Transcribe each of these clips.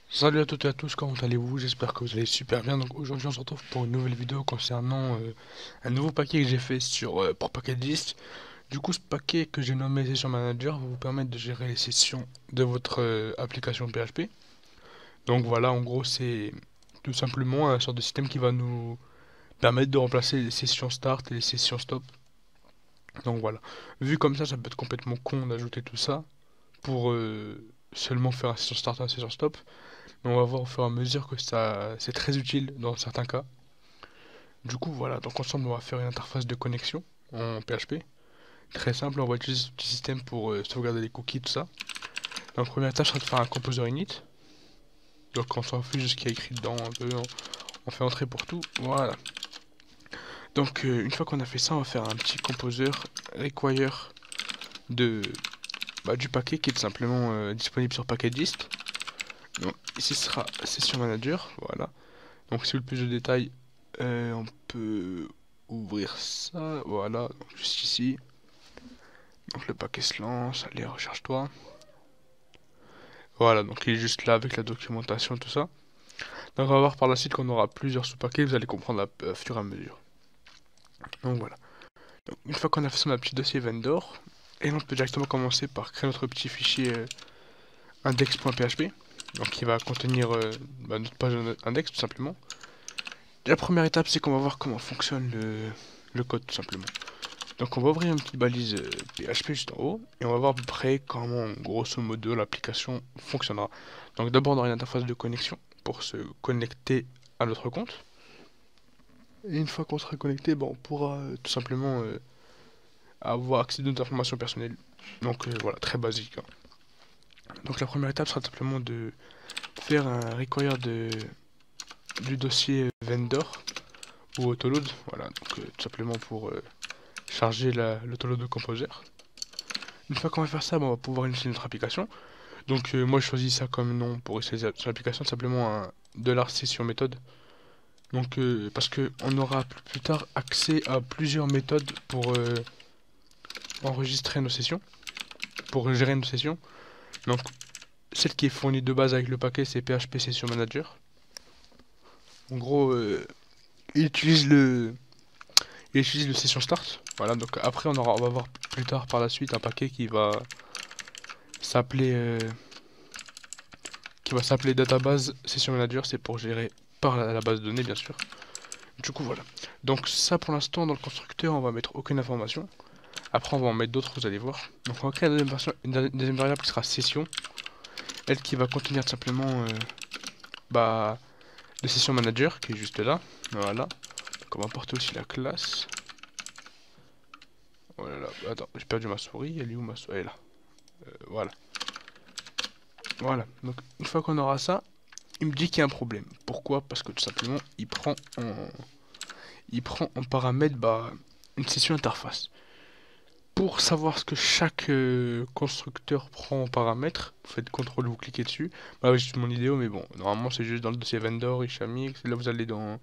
Salut à toutes et à tous, comment allez-vous? J'espère que vous allez super bien. Donc aujourd'hui on se retrouve pour une nouvelle vidéo concernant un nouveau paquet que j'ai fait sur pour Packagist. Du coup ce paquet que j'ai nommé Session Manager va vous permettre de gérer les sessions de votre application PHP. Donc voilà, en gros c'est tout simplement un sorte de système qui va nous permettre de remplacer les sessions start et les sessions stop. Donc voilà, vu comme ça peut être complètement con d'ajouter tout ça pour seulement faire un session start et un session stop. Mais on va voir au fur et à mesure que ça c'est très utile dans certains cas. Du coup, voilà, donc ensemble, on va faire une interface de connexion en PHP. Très simple, on va utiliser ce petit système pour sauvegarder les cookies, tout ça. Donc, première tâche sera de faire un composer init. Donc, on s'en fiche de ce qu'il y a écrit dedans, un peu, on fait entrer pour tout. Voilà. Donc, une fois qu'on a fait ça, on va faire un petit composer require de, du paquet qui est tout simplement disponible sur Packagist. Donc, ici ce sera session manager, voilà. Donc, si vous voulez plus de détails, on peut ouvrir ça, voilà, donc juste ici. Donc le paquet se lance, allez recharge-toi. Voilà, donc il est juste là avec la documentation, tout ça. Donc on va voir par la suite qu'on aura plusieurs sous-paquets, vous allez comprendre au fur et à mesure. Donc voilà. Donc, une fois qu'on a fait son petit dossier vendor, et on peut directement commencer par créer notre petit fichier index.php. Donc qui va contenir notre page index tout simplement. La première étape c'est qu'on va voir comment fonctionne le code tout simplement. Donc on va ouvrir une petite balise PHP juste en haut et on va voir à peu près comment grosso modo l'application fonctionnera. Donc d'abord on aura une interface de connexion pour se connecter à notre compte. Et une fois qu'on sera connecté, on pourra tout simplement avoir accès à nos informations personnelles. Donc voilà, très basique, hein. Donc la première étape sera simplement de faire un require du dossier vendor ou autoload. Voilà, donc tout simplement pour charger l'autoload de composer. Une fois qu'on va faire ça, on va pouvoir initialiser notre application. Donc moi je choisis ça comme nom pour initialiser l'application, simplement un $session méthode. Donc parce que on aura plus tard accès à plusieurs méthodes pour enregistrer nos sessions, pour gérer nos sessions. Donc celle qui est fournie de base avec le paquet c'est PHP Session Manager. En gros il utilise le session start. Voilà, donc après on va voir plus tard par la suite un paquet s'appeler qui va s'appeler database session manager, c'est pour gérer par la base de données bien sûr. Du coup voilà. Donc ça pour l'instant dans le constructeur on va mettre aucune information. Après on va en mettre d'autres, vous allez voir. Donc on va créer une deuxième variable qui sera session. Elle qui va contenir tout simplement bah, le session manager qui est juste là. Voilà. Donc on va importer aussi la classe. Voilà, attends, j'ai perdu ma souris, elle est où ma souris? Elle est là. Voilà. Voilà. Donc une fois qu'on aura ça, il me dit qu'il y a un problème. Pourquoi? Parce que tout simplement il prend en paramètre une session interface. Pour savoir ce que chaque constructeur prend en paramètre, vous faites CTRL, vous cliquez dessus. Bah oui, c'est mon idéo, mais bon, normalement c'est juste dans le dossier vendor, Ishamix, là vous allez dans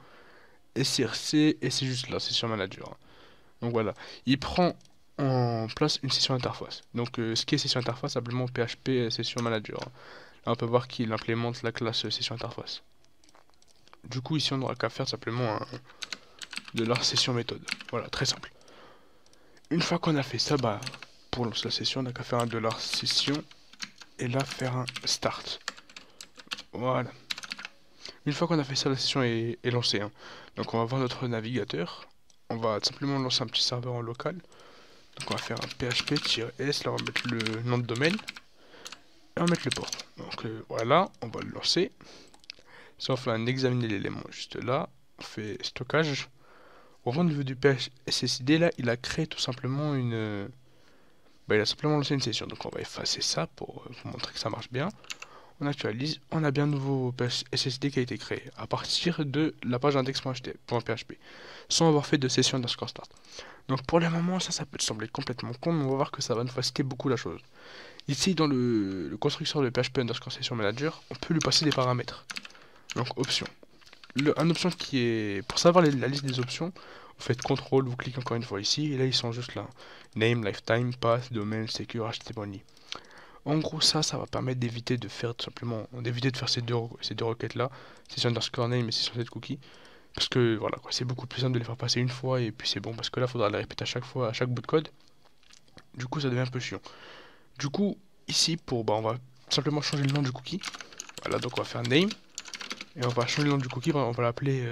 SRC et c'est juste là, session manager. Donc voilà, il prend en place une session interface. Donc ce qui est session interface, simplement PHP session manager. Là on peut voir qu'il implémente la classe session interface. Du coup ici on n'aura qu'à faire simplement de la session méthode. Voilà, très simple. Une fois qu'on a fait ça, pour lancer la session, on n'a qu'à faire un $session et là faire un start. Voilà. Une fois qu'on a fait ça, la session est lancée, hein. Donc on va voir notre navigateur. On va simplement lancer un petit serveur en local. Donc on va faire un php-s, là on va mettre le nom de domaine et on va mettre le port. Donc voilà, on va le lancer. Si on fait un examiner l'élément juste là, on fait stockage. On va au niveau du PHSSD là, il a créé tout simplement il a simplement lancé une session. Donc on va effacer ça pour vous montrer que ça marche bien. On actualise, on a bien un nouveau SSD qui a été créé à partir de la page index.php sans avoir fait de session underscore start. Donc pour le moment, ça peut te sembler complètement con, mais on va voir que ça va nous faciliter beaucoup la chose. Ici, dans le constructeur de PHP underscore session manager, on peut lui passer des paramètres. Donc options. Un option qui est... Pour savoir la liste des options, vous faites CTRL, vous cliquez encore une fois ici, et là ils sont juste là. Name, lifetime, path, domaine, secure, HTTP. En gros, ça va permettre d'éviter de faire tout simplement, d'éviter de faire ces deux requêtes-là, session underscore name et session set cookie. Parce que voilà, quoi, c'est beaucoup plus simple de les faire passer une fois et puis c'est bon, parce que là, il faudra les répéter à chaque fois, à chaque bout de code. Du coup, ça devient un peu chiant. Du coup, ici, on va simplement changer le nom du cookie. Voilà, donc on va faire name. Et on va changer le nom du cookie, on va l'appeler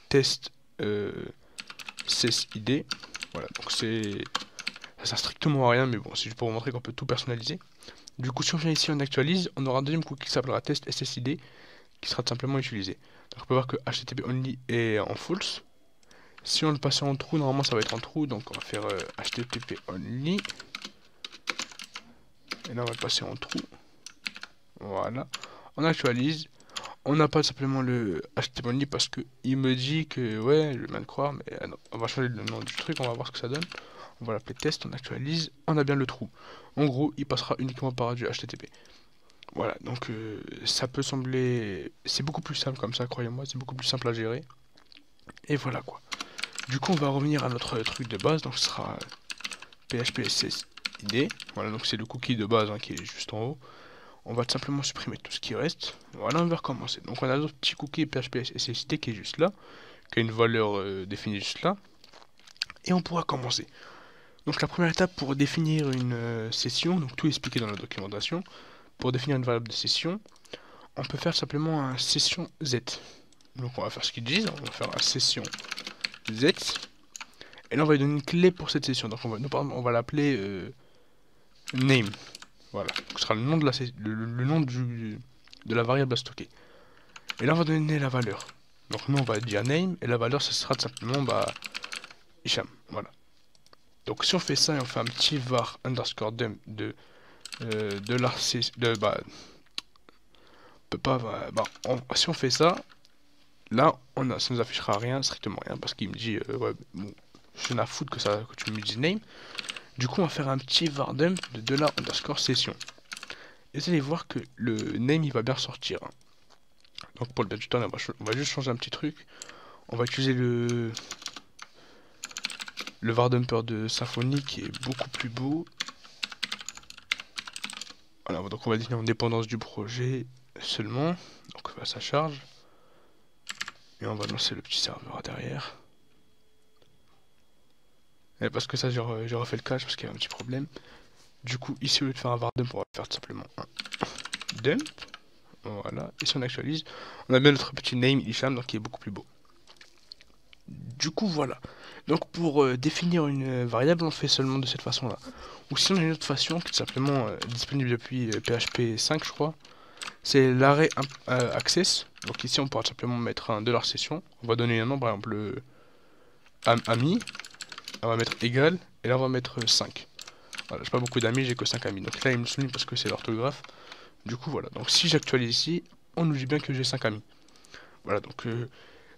test CSID. Voilà, donc ça sert strictement à rien, mais bon, c'est juste pour vous montrer qu'on peut tout personnaliser. Du coup, si on vient ici, on actualise, on aura un deuxième cookie qui s'appellera test SSID, qui sera tout simplement utilisé. Donc on peut voir que HTTP only est en false. Si on le passe en true, normalement ça va être en true, donc on va faire HTTP only. Et là on va le passer en true. Voilà. On actualise. On n'a pas simplement le HTTP only parce que il me dit que ouais, je viens de croire, mais non. On va changer le nom du truc, on va voir ce que ça donne. On va l'appeler test, on actualise, on a bien le trou. En gros, il passera uniquement par du HTTP. Voilà, donc ça peut sembler... C'est beaucoup plus simple comme ça, croyez-moi, c'est beaucoup plus simple à gérer. Et voilà quoi. Du coup, on va revenir à notre truc de base, donc ce sera php-ssid. Voilà, donc c'est le cookie de base qui est juste en haut. On va tout simplement supprimer tout ce qui reste. Voilà, on va recommencer. Donc on a notre petit cookie php-ssd qui est juste là, qui a une valeur définie juste là. Et on pourra commencer. Donc la première étape pour définir une session, donc tout est expliqué dans la documentation. Pour définir une variable de session, on peut faire simplement un session z. Donc on va faire ce qu'ils disent, on va faire un session z. Et là on va lui donner une clé pour cette session. Donc on va l'appeler name. Voilà, donc ce sera le nom de le nom de la variable à stocker. Et là on va donner la valeur. Donc nous on va dire name et la valeur ce sera tout simplement Hicham. Voilà. Donc si on fait ça et on fait un petit var underscore dump de l'arc de peut pas si on fait ça, là ça nous affichera rien, strictement rien, parce qu'il me dit ouais, bon, je n'ai à foutre que tu me dises name. Du coup on va faire un petit var dump de $_ session. Et vous allez voir que le name il va bien sortir. Donc pour le bien du temps, on va juste changer un petit truc. On va utiliser le var dumper de Symfony qui est beaucoup plus beau. Voilà, donc on va définir en dépendance du projet seulement. Donc ça charge. Et on va lancer le petit serveur derrière. Et parce que ça j'ai refait le cache parce qu'il y a un petit problème. Du coup ici au lieu de faire un var dump, on va faire tout simplement un dump. Voilà, et si on actualise, on a bien notre petit name Hicham, donc qui est beaucoup plus beau. Du coup voilà. Donc pour définir une variable, on fait seulement de cette façon là. Ou sinon on a une autre façon qui est simplement disponible depuis PHP 5 je crois. C'est l'array access. Donc ici on pourra simplement mettre un $session. On va donner un nom, par exemple ami. On va mettre égal. Et là on va mettre 5. Voilà, j'ai pas beaucoup d'amis, j'ai que 5 amis. Donc là il me souligne parce que c'est l'orthographe. Du coup voilà. Donc si j'actualise ici, on nous dit bien que j'ai 5 amis. Voilà, donc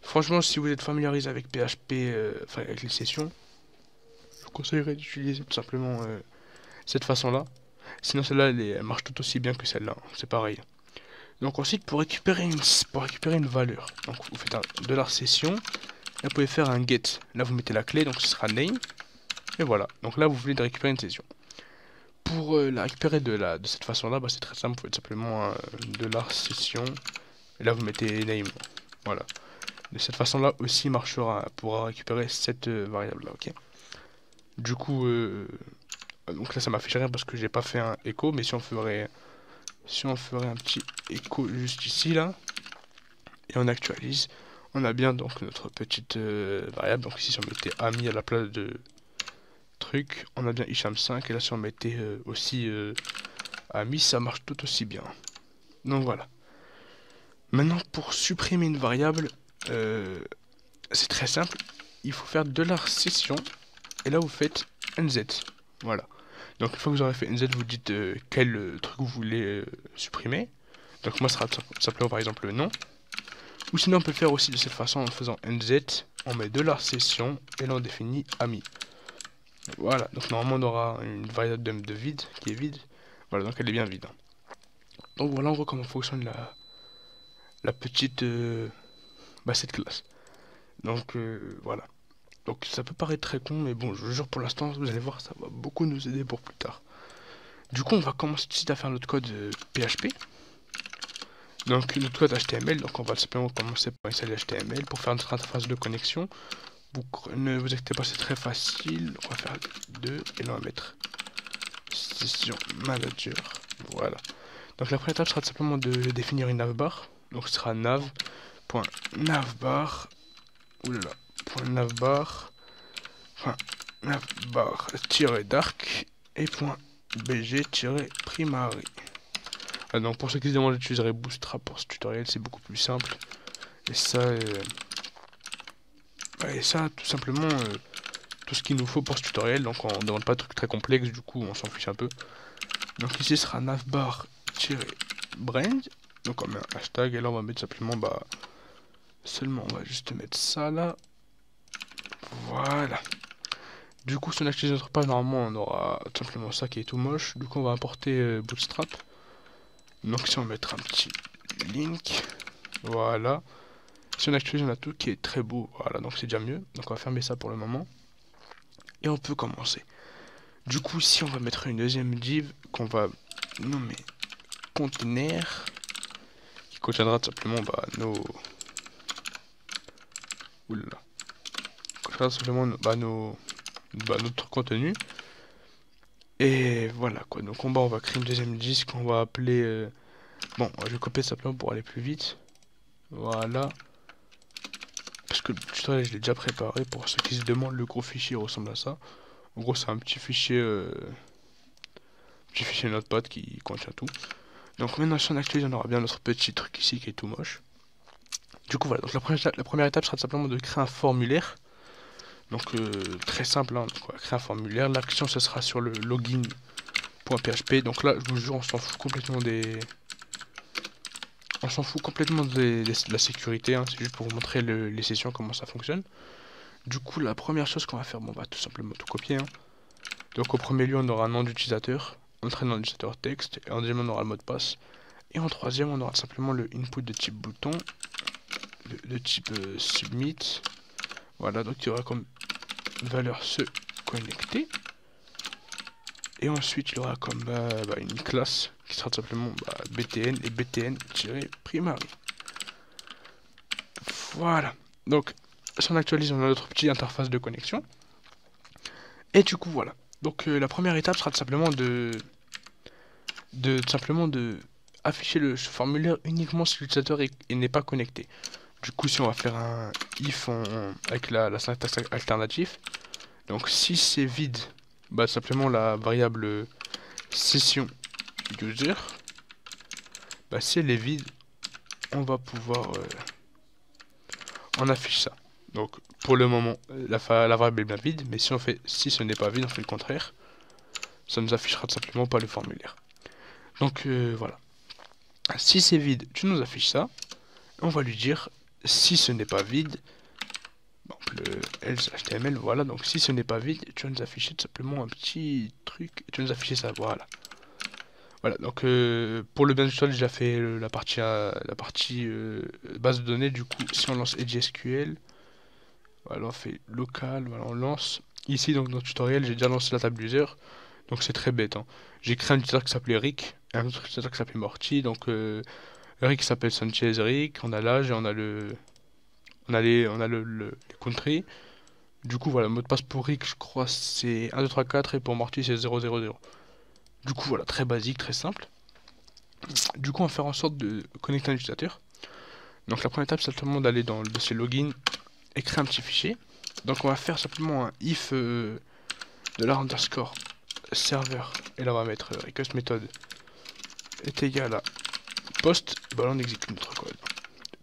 franchement si vous êtes familiarisé avec PHP, enfin avec les sessions, je vous conseillerais d'utiliser tout simplement cette façon-là. Sinon celle-là elle marche tout aussi bien que celle-là, c'est pareil. Donc ensuite pour récupérer une valeur, donc vous faites un $session, et vous pouvez faire un get. Là vous mettez la clé, donc ce sera name, et voilà. Donc là vous voulez récupérer une session. Pour la récupérer de cette façon-là, c'est très simple, vous faites simplement un $session, et là vous mettez name. Voilà. De cette façon-là aussi marchera, pourra récupérer cette variable-là, ok. Du coup, donc là ça m'affiche rien parce que j'ai pas fait un écho, mais si on ferait un petit écho juste ici là, et on actualise, on a bien donc notre petite variable. Donc ici si on mettait ami à la place de truc, on a bien Hicham 5, et là si on mettait aussi ami, ça marche tout aussi bien. Donc voilà. Maintenant pour supprimer une variable, c'est très simple, il faut faire $session, et là vous faites nz. Voilà. Donc une fois que vous aurez fait nz, vous dites quel truc vous voulez supprimer. Donc moi ce sera simplement par exemple le nom. Ou sinon on peut le faire aussi de cette façon en faisant nz, on met $session et là on définit ami. Voilà, donc normalement on aura une variable de vide qui est vide. Voilà, donc elle est bien vide. Donc voilà en gros comment fonctionne la petite cette classe. Donc voilà. Donc ça peut paraître très con, mais bon, je vous jure pour l'instant, vous allez voir, ça va beaucoup nous aider pour plus tard. Du coup, on va commencer tout de suite à faire notre code PHP. Donc notre code HTML, donc on va simplement commencer par installer HTML pour faire notre interface de connexion. Ne vous inquiétez pas, c'est très facile. On va faire 2 et là on va mettre session manager. Voilà. Donc la première étape sera simplement de définir une navbar. Donc ce sera nav.navbar. Oulala. .navbar. .navbar-dark et .bg-primary. Donc pour ceux qui se demandent, j'utiliserai Bootstrap pour ce tutoriel, c'est beaucoup plus simple. Et ça, tout simplement, tout ce qu'il nous faut pour ce tutoriel. Donc on ne demande pas de trucs très complexes, du coup on s'en fiche un peu. Donc ici ce sera navbar-brand. Donc on met un hashtag et là on va mettre simplement, seulement on va juste mettre ça là. Voilà. Du coup si on active notre page, normalement on aura tout simplement ça qui est tout moche. Du coup on va importer Bootstrap. Donc si on va mettre un petit link, voilà. Si on actualise, on a tout qui est très beau, voilà, donc c'est déjà mieux. Donc on va fermer ça pour le moment. Et on peut commencer. Du coup ici on va mettre une deuxième div qu'on va nommer container, qui contiendra tout simplement Oulala. Contiendra tout simplement notre contenu. Et voilà quoi, donc en bas on va créer une deuxième div qu'on va appeler... Bon, je vais copier simplement pour aller plus vite. Voilà. Parce que le tutoriel je l'ai déjà préparé. Pour ceux qui se demandent, le gros fichier ressemble à ça. En gros c'est un petit fichier Notepad qui contient tout. Donc maintenant si on actualise, on aura bien notre petit truc ici qui est tout moche. Du coup voilà, donc la première étape sera simplement de créer un formulaire. Donc très simple, hein. Donc on va créer un formulaire. L'action ce sera sur le login.php. Donc là je vous jure, on s'en fout complètement des... On s'en fout complètement de la sécurité, hein. C'est juste pour vous montrer les sessions, comment ça fonctionne. Du coup, la première chose qu'on va faire, on va tout simplement tout copier, hein. Donc, au premier lieu, on aura un nom d'utilisateur, entrée de nom d'utilisateur texte, et en deuxième, on aura le mot de passe. Et en troisième, on aura simplement le input de type bouton, de type submit. Voilà, donc il y aura comme valeur se connecter. Et ensuite, il y aura comme une classe qui sera tout simplement btn et btn-primary. Voilà. Donc, si on actualise, on a notre petite interface de connexion. Et du coup, voilà. Donc, la première étape sera tout simplement de afficher ce formulaire uniquement si l'utilisateur n'est pas connecté. Du coup, si on va faire un if avec la syntaxe alternative, donc si c'est vide, simplement la variable session user, si elle est vide, on va pouvoir on affiche ça. Donc pour le moment la variable est bien vide, mais si ce n'est pas vide, on fait le contraire, ça nous affichera tout simplement pas le formulaire. Donc voilà. Si c'est vide, tu nous affiches ça. On va lui dire si ce n'est pas vide, le else HTML, voilà. Donc si ce n'est pas vide, tu vas nous afficher tout simplement un petit truc, tu vas nous afficher ça, voilà. Voilà, donc pour le bien du tutoriel, j'ai déjà fait la partie base de données. Du coup, si on lance Edge SQL, voilà, on fait local, voilà, on lance. Ici, donc dans le tutoriel, j'ai déjà lancé la table user, donc c'est très bête, hein. J'ai créé un utilisateur qui s'appelait Rick, et un autre utilisateur qui s'appelait Morty. Donc Rick s'appelle Sanchez Rick, on a l'âge et on a le country. Du coup, voilà, mot de passe pour Rick, je crois, c'est 1, 2, 3, 4, et pour Morty, c'est 0, 0, 0. Du coup, voilà, très basique, très simple. Du coup, on va faire en sorte de connecter un utilisateur. Donc, la première étape, c'est simplement d'aller dans le dossier login et créer un petit fichier. Donc, on va faire simplement un if $_ server. Et là, on va mettre request method est égal à post. Là, on exécute notre code.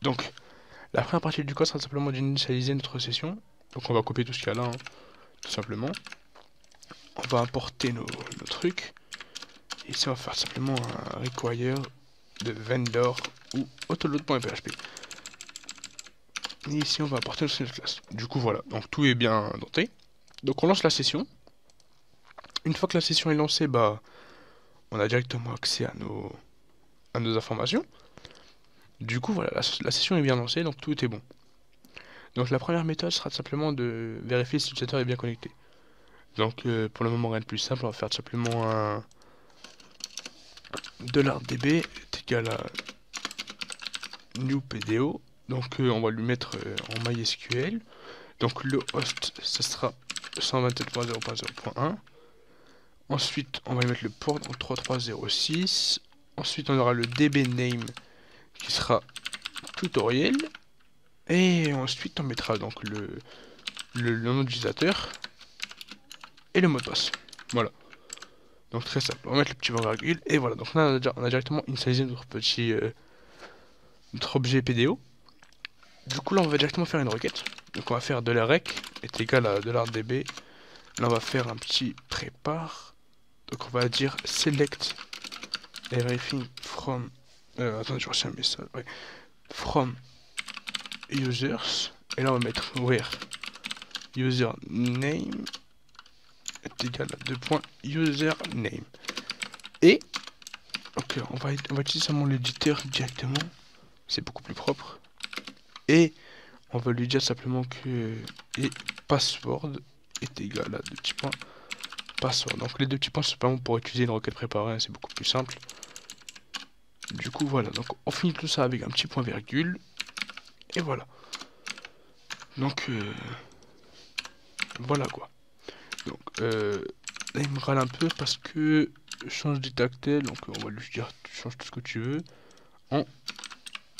Donc, la première partie du code sera simplement d'initialiser notre session. Donc, on va copier tout ce qu'il y a là, hein, tout simplement. On va importer nos trucs. Ici, on va faire simplement un require de vendor ou autoload.php. Et ici, on va apporter notre classe. Du coup, voilà. Donc, tout est bien denté. Donc, on lance la session. Une fois que la session est lancée, on a directement accès à nos informations. Du coup, voilà, la session est bien lancée, donc tout est bon. Donc la première méthode sera simplement de vérifier si l'utilisateur est bien connecté. Donc pour le moment rien de plus simple, on va faire tout simplement un $db est égal à new PDO. Donc on va lui mettre en MySQL. Donc le host, ce sera 127.0.0.1. Ensuite, on va lui mettre le port en 3306. Ensuite, on aura le db name qui sera tutoriel. Et ensuite, on mettra donc le nom d'utilisateur et le mot de passe. Voilà. Donc très simple. On va mettre le petit point virgule. Et voilà. Donc là, on a directement initialisé notre objet PDO. Du coup, là, on va directement faire une requête. Donc on va faire $rec est égal à $db. Là, on va faire un petit prépare. Donc on va dire select everything from... attendez, je reçois un message. Ouais. From users. Et là, on va mettre where username est égal à username. Et... ok, on va utiliser seulement l'éditeur directement. C'est beaucoup plus propre. Et on va lui dire simplement que et password est égal à deux petits points password. Donc les deux petits points c'est pas bon pour utiliser une requête préparée, hein, c'est beaucoup plus simple. Du coup voilà, donc on finit tout ça avec un petit point virgule. Et voilà. Donc voilà quoi. Donc là il me râle un peu parce que je change du tactile, donc on va lui dire tu changes tout ce que tu veux en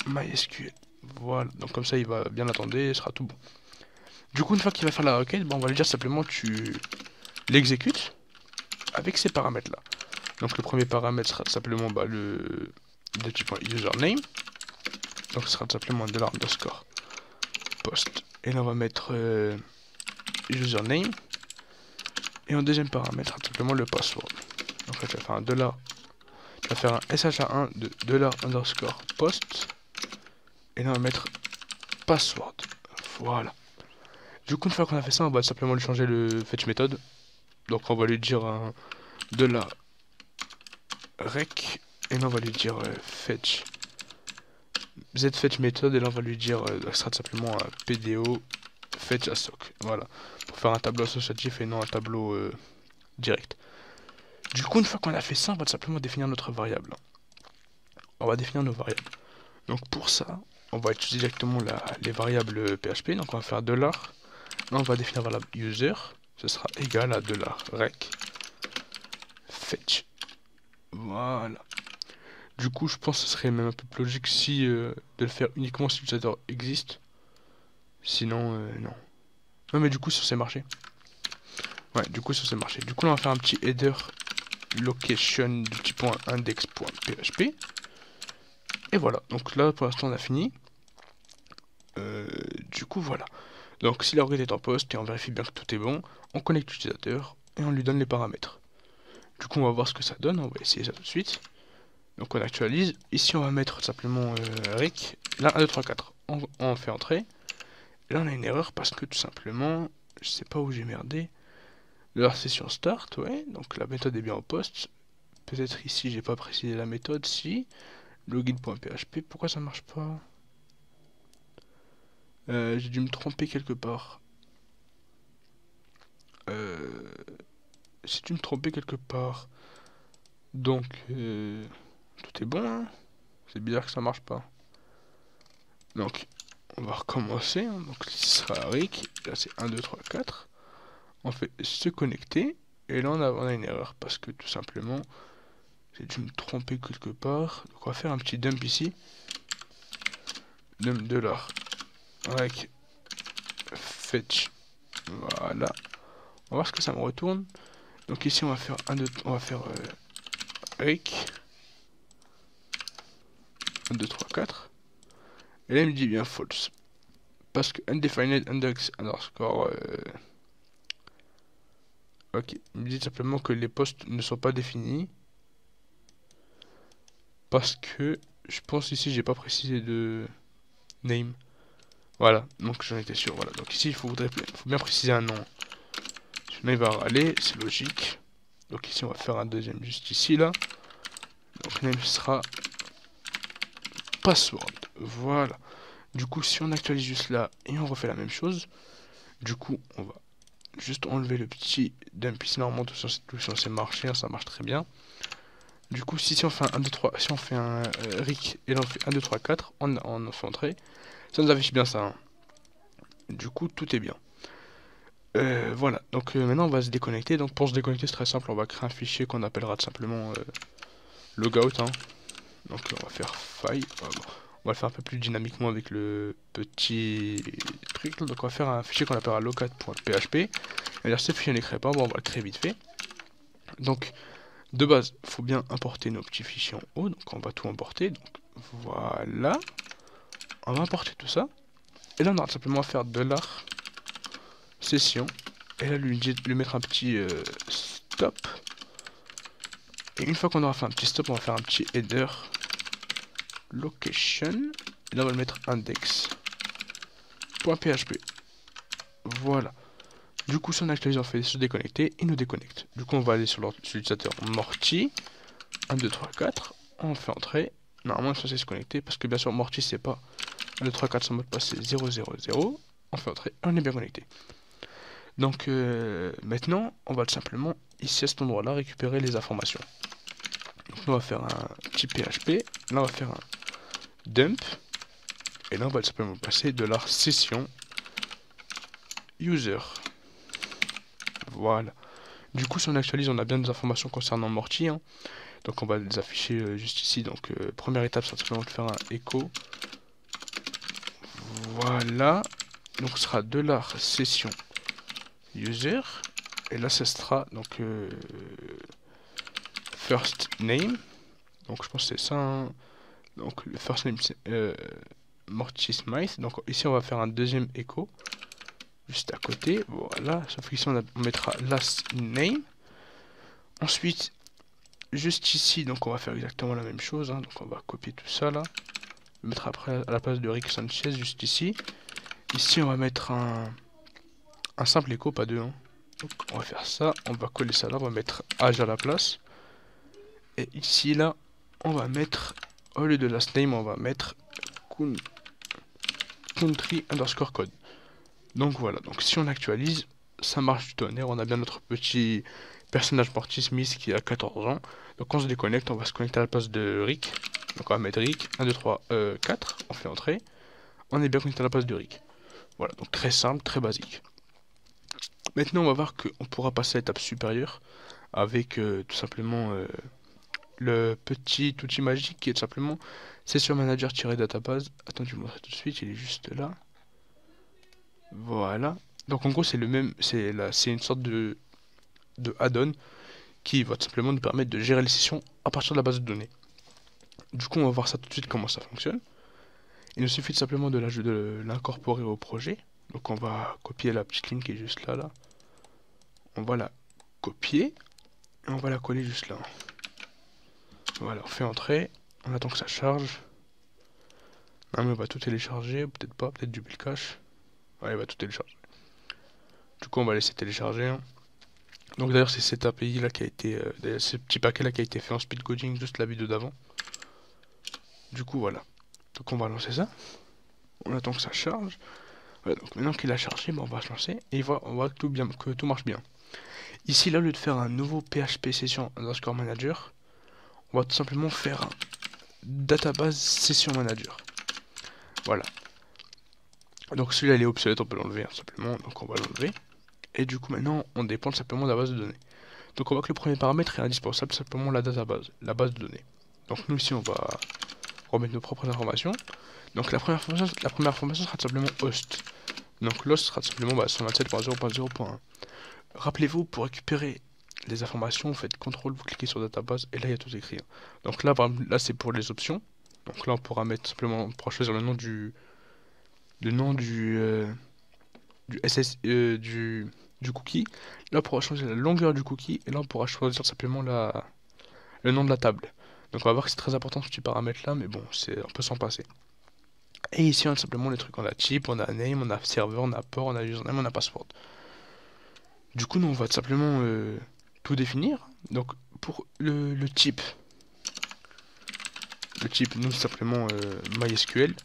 MySQL. Voilà, donc comme ça il va bien l'attendre et ce sera tout bon. Du coup une fois qu'il va faire la requête, on va lui dire simplement tu l'exécutes avec ces paramètres là. Donc le premier paramètre sera tout simplement le petit point username. Donc ce sera tout simplement $_ post. Et là on va mettre username. Et en deuxième paramètre tout simplement le password. Donc là tu vas faire un $, tu vas faire un SHA1 de $_ post. Et là on va mettre password. Voilà. Du coup une fois qu'on a fait ça, on va simplement lui changer le fetch méthode. Donc on va lui dire un $rec. Et là on va lui dire fetch zfetch méthode. Et là on va lui dire ça sera tout simplement un PDO fetch assoc. Voilà. Pour faire un tableau associatif et non un tableau direct. Du coup une fois qu'on a fait ça, on va tout simplement définir notre variable. On va définir nos variables. Donc pour ça, on va utiliser directement les variables PHP. Donc on va faire $. Là on va définir la variable user. Ce sera égal à $rec fetch. Voilà. Du coup, je pense que ce serait même un peu plus logique si de le faire uniquement si l'utilisateur existe. Sinon, non. Non, mais du coup, ça c'est marché. Ouais, du coup, ça c'est marché. Du coup, là, on va faire un petit header location du petit point index.php. Et voilà. Donc là, pour l'instant, on a fini. Du coup, voilà. Donc, si la requête est en poste et on vérifie bien que tout est bon, on connecte l'utilisateur et on lui donne les paramètres. Du coup, on va voir ce que ça donne. On va essayer ça tout de suite. Donc on actualise. Ici on va mettre simplement RIC. Là 1, 2, 3, 4. On fait entrer. Et là on a une erreur parce que tout simplement, je sais pas où j'ai merdé. La session start, ouais. Donc la méthode est bien en poste. Peut-être ici j'ai pas précisé la méthode. Si. Login.php. Pourquoi ça marche pas? J'ai dû me tromper quelque part. J'ai dû me tromper quelque part. Donc tout est bon, hein. C'est bizarre que ça marche pas. Donc, on va recommencer. Hein. Donc, ce sera RIC. Là, c'est 1, 2, 3, 4. On fait se connecter. Et là, on a une erreur. Parce que tout simplement, j'ai dû me tromper quelque part. Donc, on va faire un petit dump ici. Dump $. Avec fetch. Voilà. On va voir ce que ça me retourne. Donc, ici, on va faire on va faire RIC. 1, 2, 3, 4. Et là, il me dit bien false. Parce que undefined index underscore. Ok, il me dit simplement que les postes ne sont pas définis. Parce que je pense ici, j'ai pas précisé de name. Voilà, donc j'en étais sûr. Voilà, donc ici, il faut bien préciser un nom. Sinon, il va râler, c'est logique. Donc ici, on va faire un deuxième juste ici, là. Donc name sera password. Voilà. Du coup, si on actualise juste là et on refait la même chose, du coup, on va juste enlever le petit dump ici. Normalement, tout sur cette solution, c'est marché, hein, ça marche très bien. Du coup, si on fait un 1, 2, 3, si on fait un RIC et là on fait 1, 2, 3, 4, on fait entrer, ça nous affiche bien ça, hein. Du coup, tout est bien. Voilà, donc maintenant on va se déconnecter. Donc pour se déconnecter, c'est très simple, on va créer un fichier qu'on appellera tout simplement logout, hein. Donc on va faire file, on va le faire un peu plus dynamiquement avec le petit truc. Donc on va faire un fichier qu'on appellera logout.php. D'ailleurs, ce fichier n'est créé pas, bon, on va le créer vite fait. Donc de base, il faut bien importer nos petits fichiers en haut. Donc on va tout importer. Donc voilà, on va importer tout ça. Et là on aura simplement à faire $session. Et là lui mettre un petit stop. Et une fois qu'on aura fait un petit stop, on va faire un petit header location. Et là on va le mettre index.php. Voilà. Du coup, si on actualise, on fait se déconnecter, il nous déconnecte. Du coup, on va aller sur l'utilisateur Morty. 1, 2, 3, 4. On fait entrer. Normalement, il est censé se connecter parce que bien sûr, Morty, c'est pas 1, 2, 3, 4, son mot de passe, c'est 0, 0, 0. On fait entrer, on est bien connecté. Donc, maintenant, on va tout simplement, ici à cet endroit-là, récupérer les informations. Donc, on va faire un petit PHP. Là, on va faire un dump. Et là, on va tout simplement passer de la session user. Voilà. Du coup, si on actualise, on a bien des informations concernant Morty, hein. Donc on va les afficher juste ici. Donc première étape, c'est simplement de faire un echo. Voilà. Donc ce sera $session user. Et là, ce sera donc first name. Donc je pense que c'est ça, hein. Donc le first name, c'est Morty Smythe. Donc ici, on va faire un deuxième echo. Juste à côté. Voilà. Sauf qu'ici, on mettra last name. Ensuite, juste ici, donc on va faire exactement la même chose, hein. Donc on va copier tout ça là. Le mettre après à la place de Rick Sanchez, juste ici. Ici, on va mettre un simple écho, pas deux, hein. Donc on va faire ça, on va coller ça là, on va mettre âge à la place. Et ici, là, on va mettre, au lieu de last name, on va mettre country underscore code. Donc voilà, donc si on actualise, ça marche du tonnerre, on a bien notre petit personnage Morty Smith qui a 14 ans. Donc on se déconnecte, on va se connecter à la place de Rick. Donc on va mettre Rick, 1, 2, 3, 4, on fait entrer. On est bien connecté à la place de Rick. Voilà, donc très simple, très basique. Maintenant on va voir qu'on pourra passer à l'étape supérieure avec tout simplement le petit outil magique qui est tout simplement Session Manager-database. Attends, je vais vous montrer tout de suite, il est juste là. Voilà. Donc en gros c'est le même, c'est une sorte de add-on qui va tout simplement nous permettre de gérer les sessions à partir de la base de données. Du coup, on va voir ça tout de suite comment ça fonctionne. Il nous suffit simplement de l'incorporer au projet. Donc on va copier la petite ligne qui est juste là, là. On va la copier et on va la coller juste là. Voilà, on fait entrer, on attend que ça charge. Non mais on va tout télécharger, peut-être pas, peut-être du cache. Ouais, il va tout télécharger. Du coup, on va laisser télécharger, hein. Donc d'ailleurs, c'est cette API là qui a été, ce petit paquet là qui a été fait en speed coding, juste la vidéo d'avant. Du coup, voilà. Donc on va lancer ça. On attend que ça charge. Voilà, donc maintenant qu'il a chargé, on va se lancer et on voit que tout marche bien. Ici, là, au lieu de faire un nouveau PHP session underscore manager, on va tout simplement faire un database session manager. Voilà. Donc celui-là, il est obsolète, on peut l'enlever, hein, simplement. Donc on va l'enlever. Et du coup, maintenant, on dépend simplement de la base de données. Donc on voit que le premier paramètre est indispensable, simplement la database, la base de données. Donc nous, ici, on va remettre nos propres informations. Donc la première information sera tout simplement host. Donc l'host sera tout simplement 127.0.0.1. Rappelez-vous, pour récupérer les informations, vous faites CTRL, vous cliquez sur database et là il y a tout écrit. Donc là, par exemple, là c'est pour les options. Donc là on pourra mettre simplement, on pourra choisir le nom du du cookie. Là on pourra changer la longueur du cookie et là on pourra choisir simplement le nom de la table. Donc on va voir que c'est très important ce petit paramètre là, mais bon, on peut s'en passer. Et ici on a simplement les trucs, on a type, on a name, on a serveur, on a port, on a username, on a password. Du coup, nous, on va tout simplement tout définir. Donc, pour le type, nous, simplement MySQL.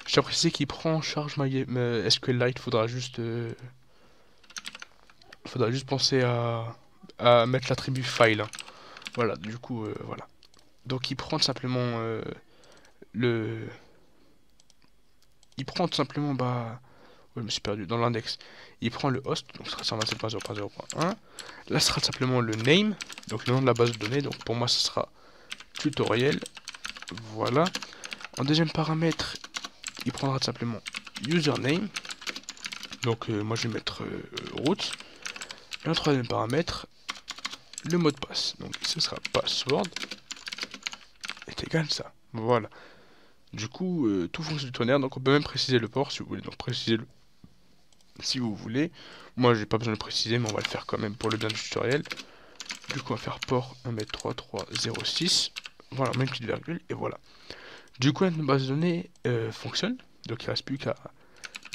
Je tiens à préciser qu'il prend en charge SQLite, faudra juste penser à mettre l'attribut file, hein. Voilà, du coup, voilà. Donc il prend tout simplement le... Il prend tout simplement, bah... Ouais, je me suis perdu dans l'index. Il prend le host, donc ce sera 127.0.0.1. Là, ce sera simplement le name, donc le nom de la base de données. Donc pour moi, ce sera tutoriel. Voilà. En deuxième paramètre, il prendra tout simplement username. Donc moi, je vais mettre root. Et en troisième paramètre, le mot de passe. Donc ce sera password est égal à ça. Voilà. Du coup, tout fonctionne du tonnerre. Donc on peut même préciser le port si vous voulez. Donc précisez-le si vous voulez. Moi, j'ai pas besoin de le préciser, mais on va le faire quand même pour le bien du tutoriel. Du coup, on va faire port 1m3306. Voilà, même petite virgule, et voilà. Du coup, notre base de données fonctionne. Donc, il ne reste plus qu'à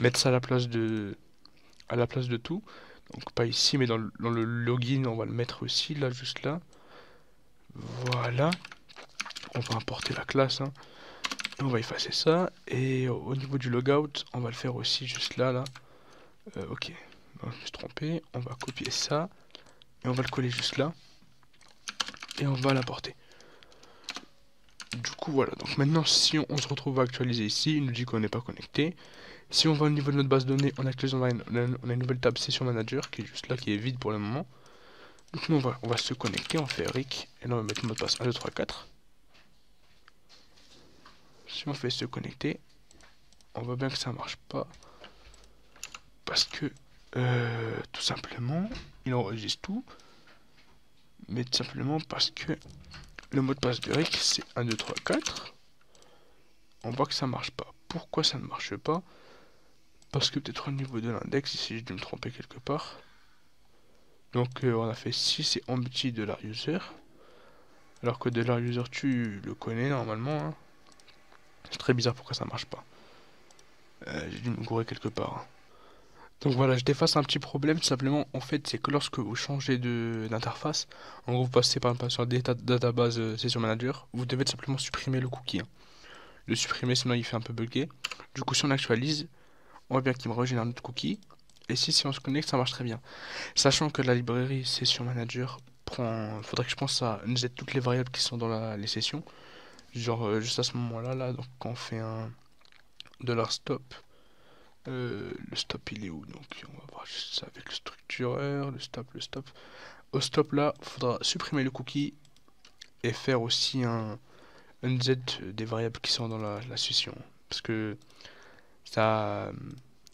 mettre ça à la place de tout. Donc, pas ici, mais dans le login, on va le mettre aussi, là, juste là. Voilà. On va importer la classe, hein. Et on va effacer ça. Et au niveau du logout, on va le faire aussi juste là, là. Ok, je me suis trompé. On va copier ça. Et on va le coller juste là. Et on va l'importer. Du coup, voilà. Donc maintenant, si on se retrouve à actualiser ici, il nous dit qu'on n'est pas connecté. Si on va au niveau de notre base de données, on actualise, on a une nouvelle table Session Manager qui est juste là, qui est vide pour le moment. Donc nous, on va se connecter, on fait RIC. Et là, on va mettre le mot de passe 1, 2, 3, 4. Si on fait se connecter, on voit bien que ça marche pas. Parce que, tout simplement, il enregistre tout. Mais tout simplement parce que le mot de passe de RIC, c'est 1, 2, 3, 4. On voit que ça marche pas. Pourquoi ça ne marche pas? Parce que peut-être au niveau de l'index, ici j'ai dû me tromper quelque part. Donc on a fait 6 et empty $user. Alors que $user tu le connais normalement, hein. C'est très bizarre pourquoi ça marche pas. J'ai dû me gourer quelque part, hein. Donc voilà, je déface un petit problème, tout simplement en fait c'est que lorsque vous changez d'interface, en gros vous passez par exemple sur database Session Manager, vous devez tout simplement supprimer le cookie, hein. Le supprimer sinon il fait un peu bugger. Du coup si on actualise, on voit bien qu'il me régénère notre cookie. Et si on se connecte, ça marche très bien. Sachant que la librairie Session Manager faudrait que je pense à injecter toutes les variables qui sont dans les sessions. Genre juste à ce moment-là, là, donc quand on fait un $stop, le stop il est où? Donc on va voir juste ça avec le structureur, le stop. Au stop là, faudra supprimer le cookie et faire aussi un unz des variables qui sont dans la session. Parce que ça,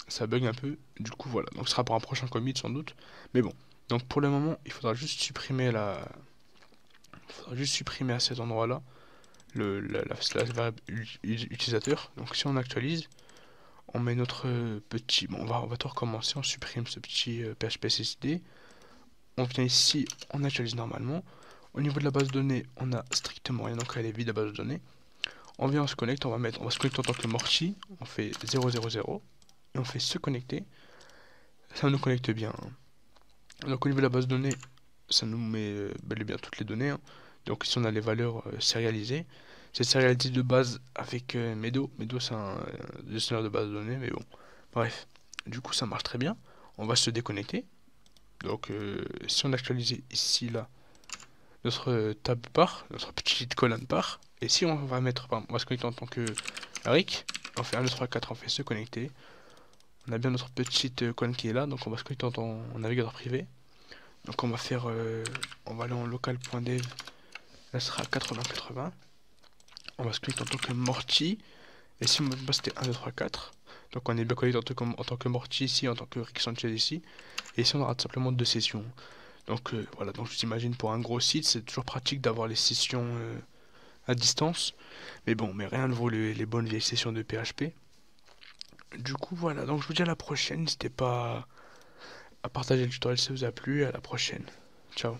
ça bug un peu. Du coup, voilà. Donc, ce sera pour un prochain commit sans doute. Mais bon. Donc, pour le moment, il faudra juste supprimer à cet endroit-là la variable utilisateur. Donc, si on actualise, on met notre petit. Bon, on va tout recommencer. On supprime ce petit PHP SSD. On vient ici, on actualise normalement. Au niveau de la base de données, on a strictement rien. Donc, elle est vide la base de données. On vient, on se connecte. On va se connecter en tant que Morty. On fait 000. Et on fait se connecter. Ça nous connecte bien, hein. Donc au niveau de la base de données, ça nous met bel et bien toutes les données, hein. Donc ici on a les valeurs sérialisées. C'est sérialisé de base avec Medo. Medo c'est un gestionnaire de base de données, mais bon. Bref, du coup ça marche très bien. On va se déconnecter. Donc si on actualise ici là, notre tab part, notre petite colonne part. Et si on va mettre, on va se connecter en tant que RIC, on fait 1, 2, 3, 4, on fait se connecter. On a bien notre petite colonne qui est là, donc on va se connecter en navigateur privé. Donc on va faire, on va aller en local.dev, là ce sera 8080. On va se connecter en tant que Morty, et si mon mot de passe c'était 1, 2, 3, 4. Donc on est bien connecté en tant que Morty ici, en tant que Rick Sanchez ici. Et ici on aura tout simplement 2 sessions. Donc voilà, donc je t'imagine pour un gros site, c'est toujours pratique d'avoir les sessions à distance. Mais bon, mais rien ne vaut les bonnes vieilles sessions de PHP. Du coup voilà, donc je vous dis à la prochaine, n'hésitez pas à partager le tutoriel si ça vous a plu, à la prochaine. Ciao.